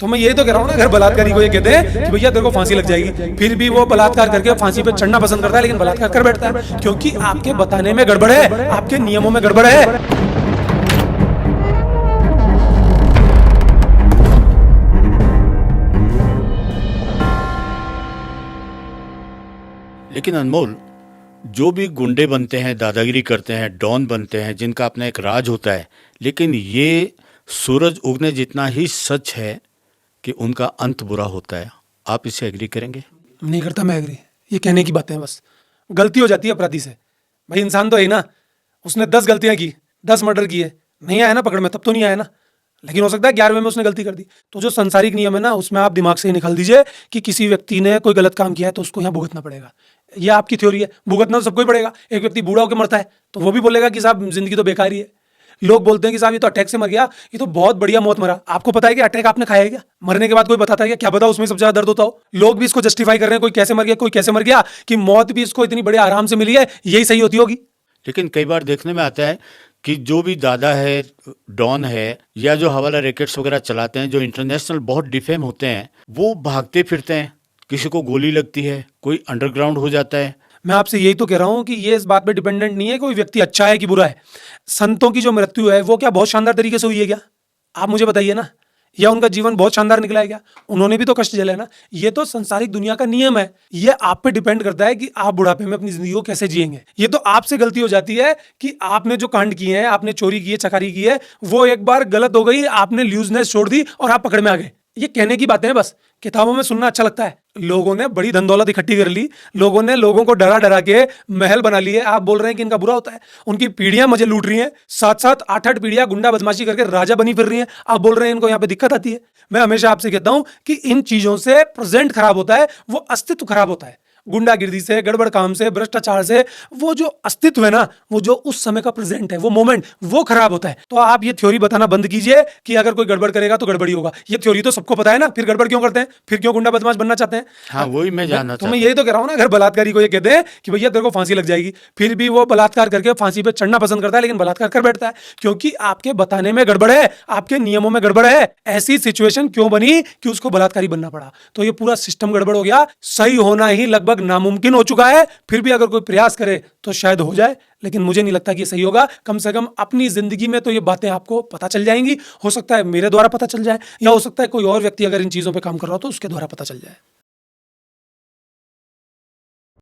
तो मैं यही तो कह रहा हूँ ना, अगर बलात्कारी को ये कहते हैं कि भैया तेरे को फांसी लग जाएगी, फिर भी वो बलात्कार करके फांसी पे चढ़ना पसंद करता है, लेकिन बलात्कार कर बैठता है क्योंकि आपके बताने में गड़बड़ है, आपके नियमों में गड़बड़ है। लेकिन अनमोल, जो भी गुंडे बनते हैं, दादागिरी करते हैं, डॉन बनते हैं, जिनका अपना एक राज होता है, लेकिन ये सूरज उगने जितना ही सच है कि उनका अंत बुरा होता है। आप इससे एग्री करेंगे? नहीं करता मैं एग्री, ये कहने की बातें हैं बस। गलती हो जाती है अपराधी से, भाई इंसान तो है ही ना, उसने 10 गलतियां की, 10 मर्डर किए, नहीं आया ना पकड़ में, तब तो नहीं आया ना, लेकिन हो सकता है 11वें में उसने गलती कर दी। तो जो संसारिक नियम है ना, उसमें आप दिमाग से ही निकाल दीजिए कि किसी व्यक्ति ने कोई गलत काम किया है तो उसको यहाँ भुगतना पड़ेगा। ये आपकी थ्योरी है, भुगतना तो सबको ही पड़ेगा। एक व्यक्ति बूढ़ा होकर मरता है तो वो भी बोलेगा कि साहब जिंदगी तो बेकार ही है। लोग बोलते हैं कि साहब ये तो अटैक से मर गया, ये तो बहुत बढ़िया मौत मरा। आपको पता है कि अटैक आपने खाया है क्या? मरने के बाद कोई बताता है क्या? क्या पता उसमें सबसे ज्यादा दर्द होता हो। लोग भी इसको जस्टिफाई कर रहे हैं, कोई कैसे मर गया, कोई कैसे मर गया, कि मौत भी इसको इतनी बड़े आराम से मिली है, यही सही होती होगी। लेकिन कई बार देखने में आता है कि जो भी दादा है, डॉन है, या जो हवाला रैकेट्स वगैरह चलाते हैं, जो इंटरनेशनल बहुत डिफेम होते हैं, वो भागते फिरते हैं, किसी को गोली लगती है, कोई अंडरग्राउंड हो जाता है। मैं आपसे यही तो कह रहा हूं कि ये इस बात पे डिपेंडेंट नहीं है कोई व्यक्ति अच्छा है कि बुरा है। संतों की जो मृत्यु है वो क्या बहुत शानदार तरीके से हुई है क्या? आप मुझे बताइए ना। या उनका जीवन बहुत शानदार निकला है क्या? उन्होंने भी तो कष्ट झेला है ना। ये तो संसारिक दुनिया का नियम है, ये आप पे डिपेंड करता है कि आप बुढ़ापे में अपनी जिंदगी को कैसे जिएंगे। ये तो आपसे गलती हो जाती है कि आपने जो कांड किए हैं, आपने चोरी की है, चकारी की है, वो एक बार गलत हो गई, आपने लूजनेस छोड़ दी और आप पकड़ में आ गए। ये कहने की बातें हैं बस, किताबों में सुनना अच्छा लगता है। लोगों ने बड़ी धन दौलत इकट्ठी कर ली, लोगों ने लोगों को डरा डरा के महल बना लिए। आप बोल रहे हैं कि इनका बुरा होता है? उनकी पीढ़ियां मुझे लूट रही हैं, 7-7 8-8 पीढ़ियां गुंडा बदमाशी करके राजा बनी फिर रही हैं। आप बोल रहे हैं इनको यहाँ पे दिक्कत आती है? मैं हमेशा आपसे कहता हूं कि इन चीजों से प्रेजेंट खराब होता है, वो अस्तित्व खराब होता है। गुंडागिर्दी से, गड़बड़ काम से, भ्रष्टाचार से, वो जो अस्तित्व है ना, वो जो उस समय का प्रेजेंट है, वो मोमेंट, वो खराब होता है। तो आप ये थ्योरी बताना बंद कीजिए कि अगर कोई गड़बड़ करेगा तो गड़बड़ी होगा। ये थ्योरी तो सबको पता है ना, फिर गड़बड़ क्यों करते हैं? फिर क्यों गुंडा बदमाश बनना चाहते हैं? हाँ, वही मैं जानना तो मैं चाहता यही तो कह रहा हूं ना, अगर बलात्कारी को ये कहते हैं कि भैया तेरे को फांसी लग जाएगी, फिर भी वो बलात्कार करके फांसी पे चढ़ना पसंद करता है, लेकिन बलात्कार कर बैठता है क्योंकि आपके बताने में गड़बड़ है, आपके नियमों में गड़बड़ है। ऐसी सिचुएशन क्यों बनी कि उसको बलात्कारी बनना पड़ा? तो ये पूरा सिस्टम गड़बड़ हो गया। सही होना ही लगभग नामुमकिन हो चुका है। फिर भी अगर कोई प्रयास करे तो शायद हो जाए, लेकिन मुझे नहीं लगता कि ये सही होगा। कम से कम अपनी जिंदगी में तो ये बातें आपको पता चल जाएंगी। हो सकता है मेरे द्वारा पता चल जाए, या हो सकता है कोई और व्यक्ति अगर इन चीजों पे काम कर रहा हो तो उसके द्वारा पता चल जाए।